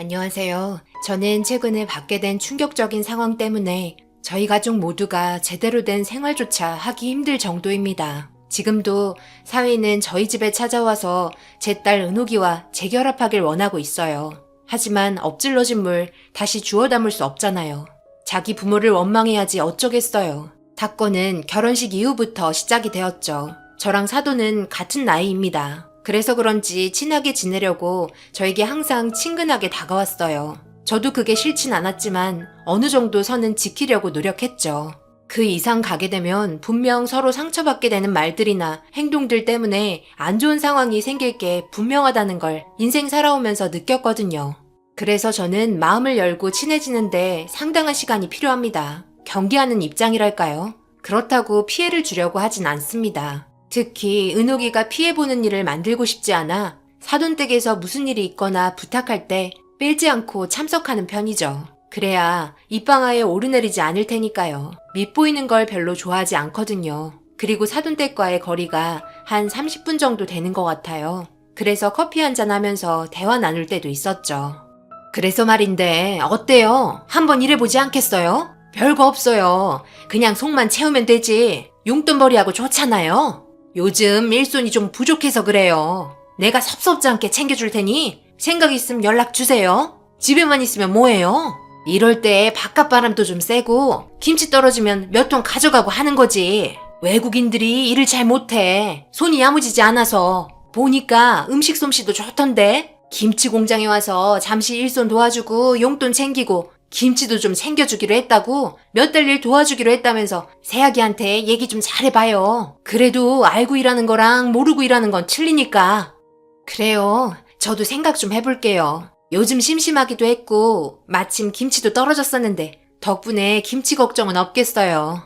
안녕하세요. 저는 최근에 받게 된 충격적인 상황 때문에 저희 가족 모두가 제대로 된 생활조차 하기 힘들 정도입니다. 지금도 사위는 저희 집에 찾아와서 제 딸 은옥이와 재결합하길 원하고 있어요. 하지만 엎질러진 물 다시 주워 담을 수 없잖아요. 자기 부모를 원망해야지 어쩌겠어요. 사건은 결혼식 이후부터 시작이 되었죠. 저랑 사돈은 같은 나이입니다. 그래서 그런지 친하게 지내려고 저에게 항상 친근하게 다가왔어요. 저도 그게 싫진 않았지만 어느 정도 선은 지키려고 노력했죠. 그 이상 가게 되면 분명 서로 상처받게 되는 말들이나 행동들 때문에 안 좋은 상황이 생길 게 분명하다는 걸 인생 살아오면서 느꼈거든요. 그래서 저는 마음을 열고 친해지는데 상당한 시간이 필요합니다. 경계하는 입장이랄까요? 그렇다고 피해를 주려고 하진 않습니다. 특히 은옥이가 피해보는 일을 만들고 싶지 않아 사돈댁에서 무슨 일이 있거나 부탁할 때 빼지 않고 참석하는 편이죠. 그래야 입방아에 오르내리지 않을 테니까요. 밉보이는 걸 별로 좋아하지 않거든요. 그리고 사돈댁과의 거리가 한 30분 정도 되는 것 같아요. 그래서 커피 한잔 하면서 대화 나눌 때도 있었죠. 그래서 말인데 어때요? 한번 일해보지 않겠어요? 별거 없어요. 그냥 속만 채우면 되지. 용돈벌이하고 좋잖아요. 요즘 일손이 좀 부족해서 그래요. 내가 섭섭지 않게 챙겨줄 테니 생각 있으면 연락 주세요. 집에만 있으면 뭐해요? 이럴 때 바깥바람도 좀 쐬고 김치 떨어지면 몇 통 가져가고 하는 거지. 외국인들이 일을 잘 못해. 손이 야무지지 않아서. 보니까 음식 솜씨도 좋던데. 김치 공장에 와서 잠시 일손 도와주고 용돈 챙기고 김치도 좀 챙겨주기로 했다고 몇 달 일 도와주기로 했다면서 새아기한테 얘기 좀 잘해봐요. 그래도 알고 일하는 거랑 모르고 일하는 건 틀리니까. 그래요. 저도 생각 좀 해볼게요. 요즘 심심하기도 했고 마침 김치도 떨어졌었는데 덕분에 김치 걱정은 없겠어요.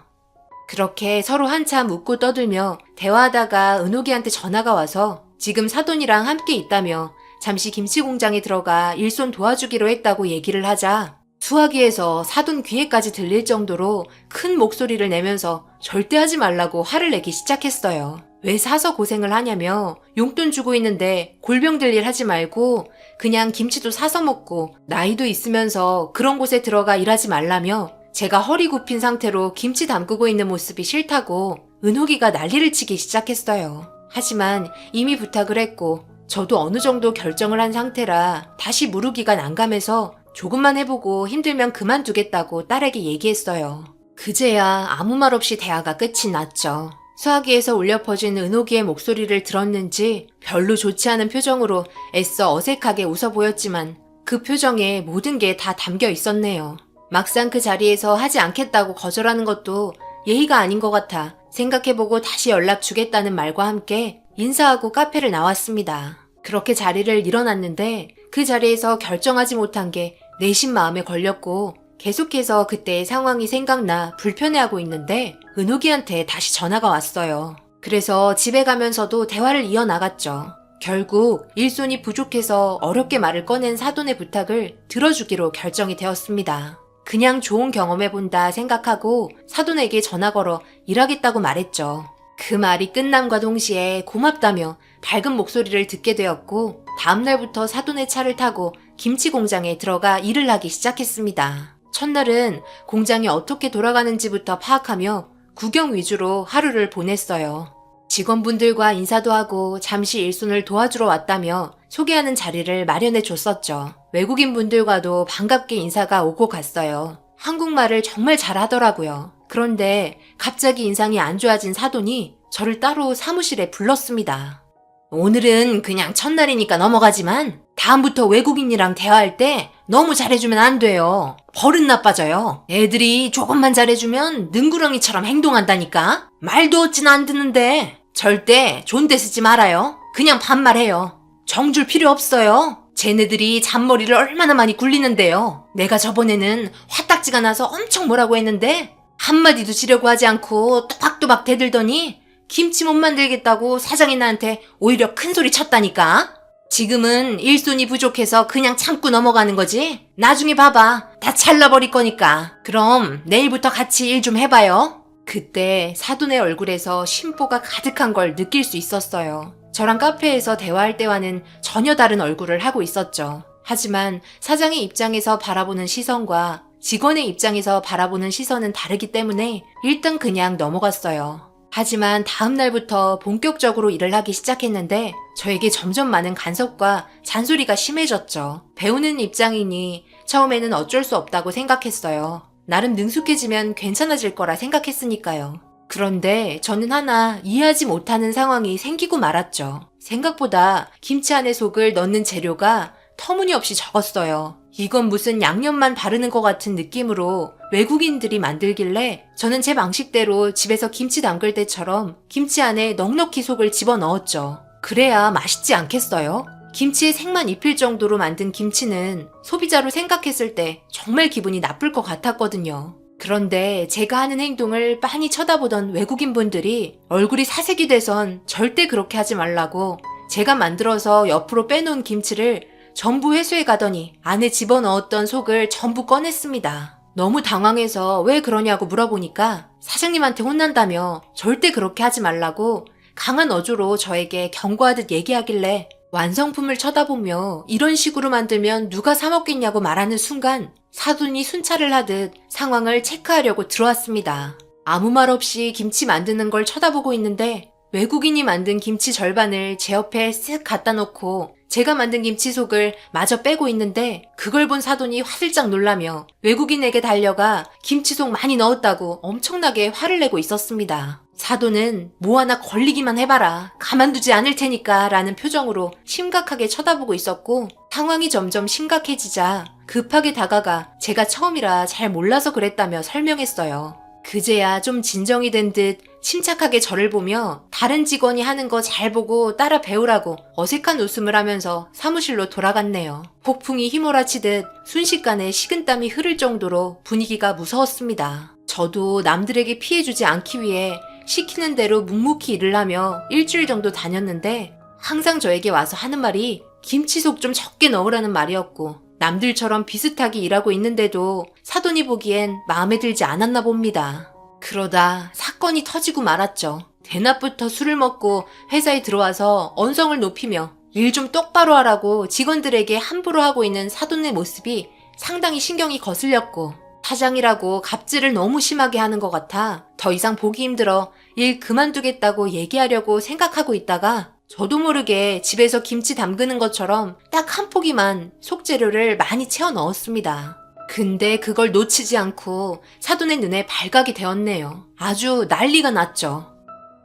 그렇게 서로 한참 웃고 떠들며 대화하다가 은옥이한테 전화가 와서 지금 사돈이랑 함께 있다며 잠시 김치 공장에 들어가 일손 도와주기로 했다고 얘기를 하자 수화기에서 사돈 귀에까지 들릴 정도로 큰 목소리를 내면서 절대 하지 말라고 화를 내기 시작했어요. 왜 사서 고생을 하냐며 용돈 주고 있는데 골병들 일 하지 말고 그냥 김치도 사서 먹고 나이도 있으면서 그런 곳에 들어가 일하지 말라며 제가 허리 굽힌 상태로 김치 담그고 있는 모습이 싫다고 은옥이가 난리를 치기 시작했어요. 하지만 이미 부탁을 했고 저도 어느 정도 결정을 한 상태라 다시 무르기가 난감해서 조금만 해보고 힘들면 그만두겠다고 딸에게 얘기했어요. 그제야 아무 말 없이 대화가 끝이 났죠. 수화기에서 울려 퍼진 은옥이의 목소리를 들었는지 별로 좋지 않은 표정으로 애써 어색하게 웃어 보였지만 그 표정에 모든 게 다 담겨 있었네요. 막상 그 자리에서 하지 않겠다고 거절하는 것도 예의가 아닌 것 같아 생각해보고 다시 연락 주겠다는 말과 함께 인사하고 카페를 나왔습니다. 그렇게 자리를 일어났는데 그 자리에서 결정하지 못한 게 내심 마음에 걸렸고 계속해서 그때의 상황이 생각나 불편해하고 있는데 은옥이한테 다시 전화가 왔어요. 그래서 집에 가면서도 대화를 이어나갔죠. 결국 일손이 부족해서 어렵게 말을 꺼낸 사돈의 부탁을 들어주기로 결정이 되었습니다. 그냥 좋은 경험해본다 생각하고 사돈에게 전화 걸어 일하겠다고 말했죠. 그 말이 끝남과 동시에 고맙다며 밝은 목소리를 듣게 되었고 다음날부터 사돈의 차를 타고 김치 공장에 들어가 일을 하기 시작했습니다. 첫날은 공장이 어떻게 돌아가는지부터 파악하며 구경 위주로 하루를 보냈어요. 직원분들과 인사도 하고 잠시 일손을 도와주러 왔다며 소개하는 자리를 마련해 줬었죠. 외국인 분들과도 반갑게 인사가 오고 갔어요. 한국말을 정말 잘하더라고요. 그런데 갑자기 인상이 안 좋아진 사돈이 저를 따로 사무실에 불렀습니다. 오늘은 그냥 첫날이니까 넘어가지만 다음부터 외국인이랑 대화할 때 너무 잘해주면 안 돼요. 버릇 나빠져요. 애들이 조금만 잘해주면 능구렁이처럼 행동한다니까. 말도 어찌나 안 듣는데 절대 존대 쓰지 말아요. 그냥 반말해요. 정줄 필요 없어요. 쟤네들이 잔머리를 얼마나 많이 굴리는데요. 내가 저번에는 화딱지가 나서 엄청 뭐라고 했는데 한마디도 지려고 하지 않고 또박또박 대들더니 김치 못 만들겠다고 사장이 나한테 오히려 큰소리 쳤다니까. 지금은 일손이 부족해서 그냥 참고 넘어가는 거지. 나중에 봐봐. 다 잘라버릴 거니까. 그럼 내일부터 같이 일 좀 해봐요. 그때 사돈의 얼굴에서 심보가 가득한 걸 느낄 수 있었어요. 저랑 카페에서 대화할 때와는 전혀 다른 얼굴을 하고 있었죠. 하지만 사장의 입장에서 바라보는 시선과 직원의 입장에서 바라보는 시선은 다르기 때문에 일단 그냥 넘어갔어요. 하지만 다음 날부터 본격적으로 일을 하기 시작했는데 저에게 점점 많은 간섭과 잔소리가 심해졌죠. 배우는 입장이니 처음에는 어쩔 수 없다고 생각했어요. 나름 능숙해지면 괜찮아질 거라 생각했으니까요. 그런데 저는 하나 이해하지 못하는 상황이 생기고 말았죠. 생각보다 김치 안에 속을 넣는 재료가 터무니없이 적었어요. 이건 무슨 양념만 바르는 것 같은 느낌으로 외국인들이 만들길래 저는 제 방식대로 집에서 김치 담글 때처럼 김치 안에 넉넉히 속을 집어넣었죠. 그래야 맛있지 않겠어요? 김치에 색만 입힐 정도로 만든 김치는 소비자로 생각했을 때 정말 기분이 나쁠 것 같았거든요. 그런데 제가 하는 행동을 빤히 쳐다보던 외국인분들이 얼굴이 사색이 돼선 절대 그렇게 하지 말라고 제가 만들어서 옆으로 빼놓은 김치를 전부 회수해 가더니 안에 집어넣었던 속을 전부 꺼냈습니다. 너무 당황해서 왜 그러냐고 물어보니까 사장님한테 혼난다며 절대 그렇게 하지 말라고 강한 어조로 저에게 경고하듯 얘기하길래 완성품을 쳐다보며 이런 식으로 만들면 누가 사 먹겠냐고 말하는 순간 사돈이 순찰을 하듯 상황을 체크하려고 들어왔습니다. 아무 말 없이 김치 만드는 걸 쳐다보고 있는데 외국인이 만든 김치 절반을 제 옆에 쓱 갖다 놓고 제가 만든 김치 속을 마저 빼고 있는데 그걸 본 사돈이 화들짝 놀라며 외국인에게 달려가 김치 속 많이 넣었다고 엄청나게 화를 내고 있었습니다. 사돈은 뭐 하나 걸리기만 해봐라. 가만두지 않을 테니까 라는 표정으로 심각하게 쳐다보고 있었고 상황이 점점 심각해지자 급하게 다가가 제가 처음이라 잘 몰라서 그랬다며 설명했어요. 그제야 좀 진정이 된 듯 침착하게 저를 보며 다른 직원이 하는 거 잘 보고 따라 배우라고 어색한 웃음을 하면서 사무실로 돌아갔네요. 폭풍이 휘몰아치듯 순식간에 식은땀이 흐를 정도로 분위기가 무서웠습니다. 저도 남들에게 피해주지 않기 위해 시키는 대로 묵묵히 일을 하며 일주일 정도 다녔는데 항상 저에게 와서 하는 말이 김치 속 좀 적게 넣으라는 말이었고 남들처럼 비슷하게 일하고 있는데도 사돈이 보기엔 마음에 들지 않았나 봅니다. 그러다 사건이 터지고 말았죠. 대낮부터 술을 먹고 회사에 들어와서 언성을 높이며 일 좀 똑바로 하라고 직원들에게 함부로 하고 있는 사돈의 모습이 상당히 신경이 거슬렸고 사장이라고 갑질을 너무 심하게 하는 것 같아 더 이상 보기 힘들어 일 그만두겠다고 얘기하려고 생각하고 있다가 저도 모르게 집에서 김치 담그는 것처럼 딱 한 포기만 속재료를 많이 채워 넣었습니다. 근데 그걸 놓치지 않고 사돈의 눈에 발각이 되었네요. 아주 난리가 났죠.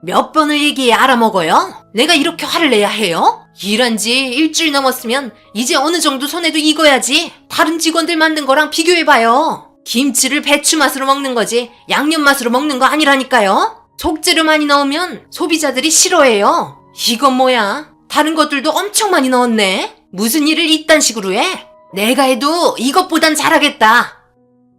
몇 번을 얘기해 알아먹어요? 내가 이렇게 화를 내야 해요? 일한 지 일주일 넘었으면 이제 어느 정도 손에도 익어야지. 다른 직원들 만든 거랑 비교해봐요. 김치를 배추 맛으로 먹는 거지 양념 맛으로 먹는 거 아니라니까요. 속재료 많이 넣으면 소비자들이 싫어해요. 이건 뭐야? 다른 것들도 엄청 많이 넣었네. 무슨 일을 이딴 식으로 해? 내가 해도 이것보단 잘하겠다.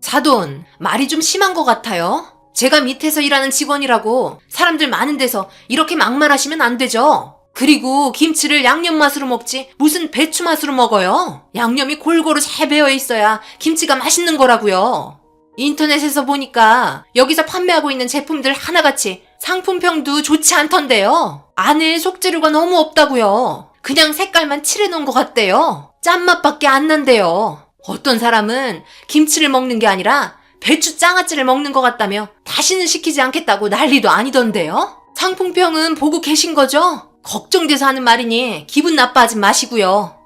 사돈, 말이 좀 심한 것 같아요. 제가 밑에서 일하는 직원이라고 사람들 많은 데서 이렇게 막말하시면 안 되죠. 그리고 김치를 양념 맛으로 먹지 무슨 배추 맛으로 먹어요. 양념이 골고루 잘 배어 있어야 김치가 맛있는 거라고요. 인터넷에서 보니까 여기서 판매하고 있는 제품들 하나같이 상품평도 좋지 않던데요. 안에 속재료가 너무 없다고요. 그냥 색깔만 칠해놓은 것 같대요. 짠맛밖에 안 난대요. 어떤 사람은 김치를 먹는 게 아니라 배추 장아찌를 먹는 것 같다며 다시는 시키지 않겠다고 난리도 아니던데요. 상품평은 보고 계신 거죠? 걱정돼서 하는 말이니 기분 나빠하지 마시고요.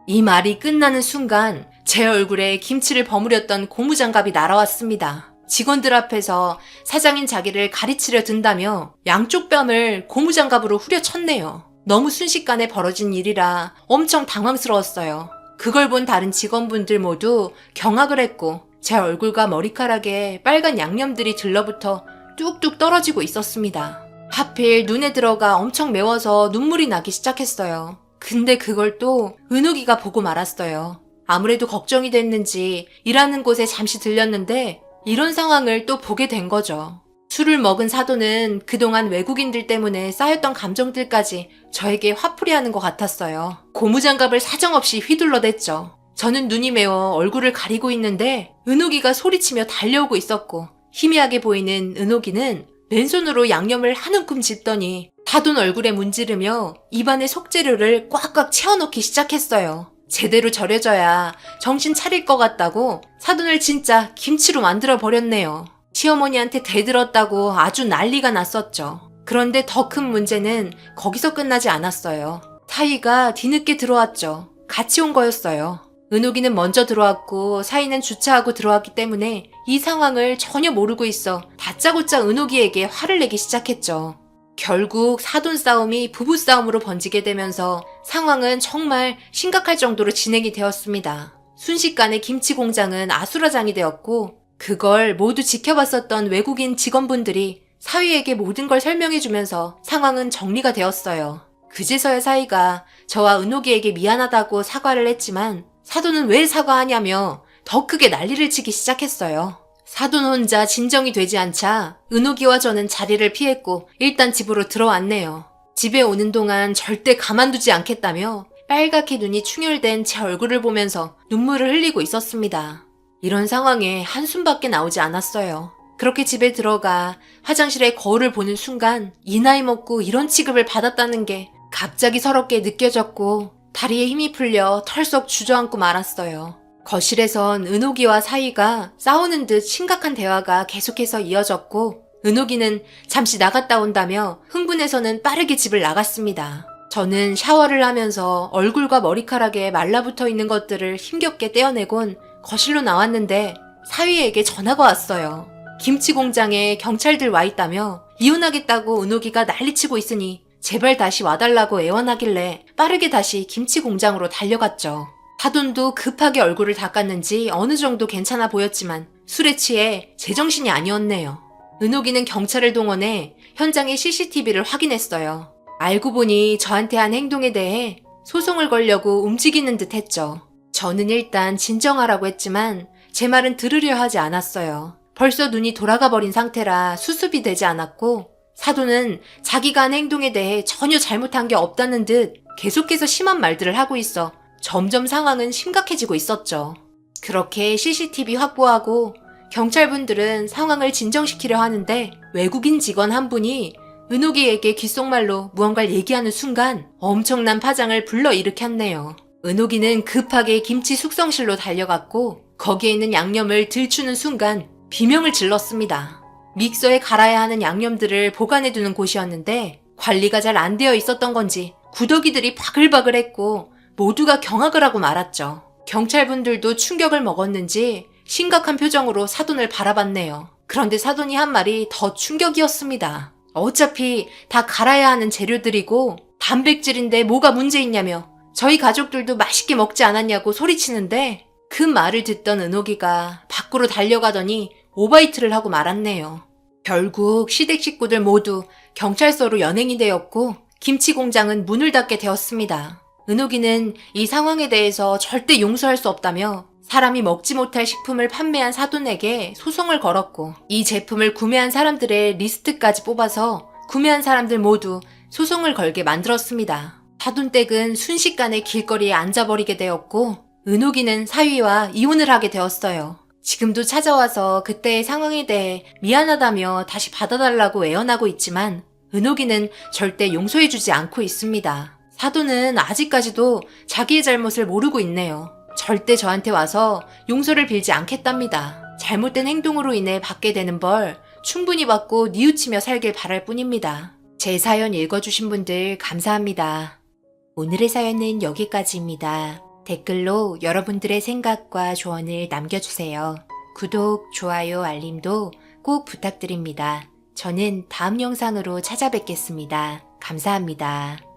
이 말이 끝나는 순간 제 얼굴에 김치를 버무렸던 고무장갑이 날아왔습니다. 직원들 앞에서 사장인 자기를 가르치려 든다며 양쪽 뺨을 고무장갑으로 후려쳤네요. 너무 순식간에 벌어진 일이라 엄청 당황스러웠어요. 그걸 본 다른 직원분들 모두 경악을 했고 제 얼굴과 머리카락에 빨간 양념들이 들러붙어 뚝뚝 떨어지고 있었습니다. 하필 눈에 들어가 엄청 매워서 눈물이 나기 시작했어요. 근데 그걸 또 은옥이가 보고 말았어요. 아무래도 걱정이 됐는지 일하는 곳에 잠시 들렸는데 이런 상황을 또 보게 된 거죠. 술을 먹은 사돈은 그동안 외국인들 때문에 쌓였던 감정들까지 저에게 화풀이하는 것 같았어요. 고무장갑을 사정없이 휘둘러댔죠. 저는 눈이 매워 얼굴을 가리고 있는데 은옥이가 소리치며 달려오고 있었고 희미하게 보이는 은옥이는 왼손으로 양념을 한 움큼 짚더니 사돈 얼굴에 문지르며 입안에 속재료를 꽉꽉 채워넣기 시작했어요. 제대로 절여져야 정신 차릴 것 같다고 사돈을 진짜 김치로 만들어 버렸네요. 시어머니한테 대들었다고 아주 난리가 났었죠. 그런데 더 큰 문제는 거기서 끝나지 않았어요. 사위가 뒤늦게 들어왔죠. 같이 온 거였어요. 은옥이는 먼저 들어왔고 사위는 주차하고 들어왔기 때문에 이 상황을 전혀 모르고 있어 다짜고짜 은옥이에게 화를 내기 시작했죠. 결국 사돈 싸움이 부부 싸움으로 번지게 되면서 상황은 정말 심각할 정도로 진행이 되었습니다. 순식간에 김치 공장은 아수라장이 되었고 그걸 모두 지켜봤었던 외국인 직원분들이 사위에게 모든 걸 설명해주면서 상황은 정리가 되었어요. 그제서야 사위가 저와 은옥이에게 미안하다고 사과를 했지만 사돈은 왜 사과하냐며 더 크게 난리를 치기 시작했어요. 사돈 혼자 진정이 되지 않자 은옥이와 저는 자리를 피했고 일단 집으로 들어왔네요. 집에 오는 동안 절대 가만두지 않겠다며 빨갛게 눈이 충혈된 제 얼굴을 보면서 눈물을 흘리고 있었습니다. 이런 상황에 한숨밖에 나오지 않았어요. 그렇게 집에 들어가 화장실에 거울을 보는 순간 이 나이 먹고 이런 취급을 받았다는 게 갑자기 서럽게 느껴졌고 다리에 힘이 풀려 털썩 주저앉고 말았어요. 거실에선 은옥이와 사위가 싸우는 듯 심각한 대화가 계속해서 이어졌고 은옥이는 잠시 나갔다 온다며 흥분해서는 빠르게 집을 나갔습니다. 저는 샤워를 하면서 얼굴과 머리카락에 말라붙어 있는 것들을 힘겹게 떼어내곤 거실로 나왔는데 사위에게 전화가 왔어요. 김치 공장에 경찰들 와 있다며 이혼하겠다고 은옥이가 난리치고 있으니 제발 다시 와달라고 애원하길래 빠르게 다시 김치 공장으로 달려갔죠. 사돈도 급하게 얼굴을 닦았는지 어느 정도 괜찮아 보였지만 술에 취해 제정신이 아니었네요. 은옥이는 경찰을 동원해 현장의 CCTV를 확인했어요. 알고 보니 저한테 한 행동에 대해 소송을 걸려고 움직이는 듯 했죠. 저는 일단 진정하라고 했지만 제 말은 들으려 하지 않았어요. 벌써 눈이 돌아가 버린 상태라 수습이 되지 않았고 사돈은 자기가 한 행동에 대해 전혀 잘못한 게 없다는 듯 계속해서 심한 말들을 하고 있어 점점 상황은 심각해지고 있었죠. 그렇게 CCTV 확보하고 경찰분들은 상황을 진정시키려 하는데 외국인 직원 한 분이 은옥이에게 귓속말로 무언가를 얘기하는 순간 엄청난 파장을 불러일으켰네요. 은옥이는 급하게 김치 숙성실로 달려갔고 거기에 있는 양념을 들추는 순간 비명을 질렀습니다. 믹서에 갈아야 하는 양념들을 보관해두는 곳이었는데 관리가 잘 안 되어 있었던 건지 구더기들이 바글바글했고 모두가 경악을 하고 말았죠. 경찰분들도 충격을 먹었는지 심각한 표정으로 사돈을 바라봤네요. 그런데 사돈이 한 말이 더 충격이었습니다. 어차피 다 갈아야 하는 재료들이고 단백질인데 뭐가 문제 있냐며 저희 가족들도 맛있게 먹지 않았냐고 소리치는데 그 말을 듣던 은옥이가 밖으로 달려가더니 오바이트를 하고 말았네요. 결국 시댁 식구들 모두 경찰서로 연행이 되었고 김치 공장은 문을 닫게 되었습니다. 은옥이는 이 상황에 대해서 절대 용서할 수 없다며 사람이 먹지 못할 식품을 판매한 사돈에게 소송을 걸었고 이 제품을 구매한 사람들의 리스트까지 뽑아서 구매한 사람들 모두 소송을 걸게 만들었습니다. 사돈댁은 순식간에 길거리에 앉아버리게 되었고 은옥이는 사위와 이혼을 하게 되었어요. 지금도 찾아와서 그때의 상황에 대해 미안하다며 다시 받아달라고 애원하고 있지만 은옥이는 절대 용서해주지 않고 있습니다. 사돈은 아직까지도 자기의 잘못을 모르고 있네요. 절대 저한테 와서 용서를 빌지 않겠답니다. 잘못된 행동으로 인해 받게 되는 벌 충분히 받고 뉘우치며 살길 바랄 뿐입니다. 제 사연 읽어주신 분들 감사합니다. 오늘의 사연은 여기까지입니다. 댓글로 여러분들의 생각과 조언을 남겨주세요. 구독, 좋아요, 알림도 꼭 부탁드립니다. 저는 다음 영상으로 찾아뵙겠습니다. 감사합니다.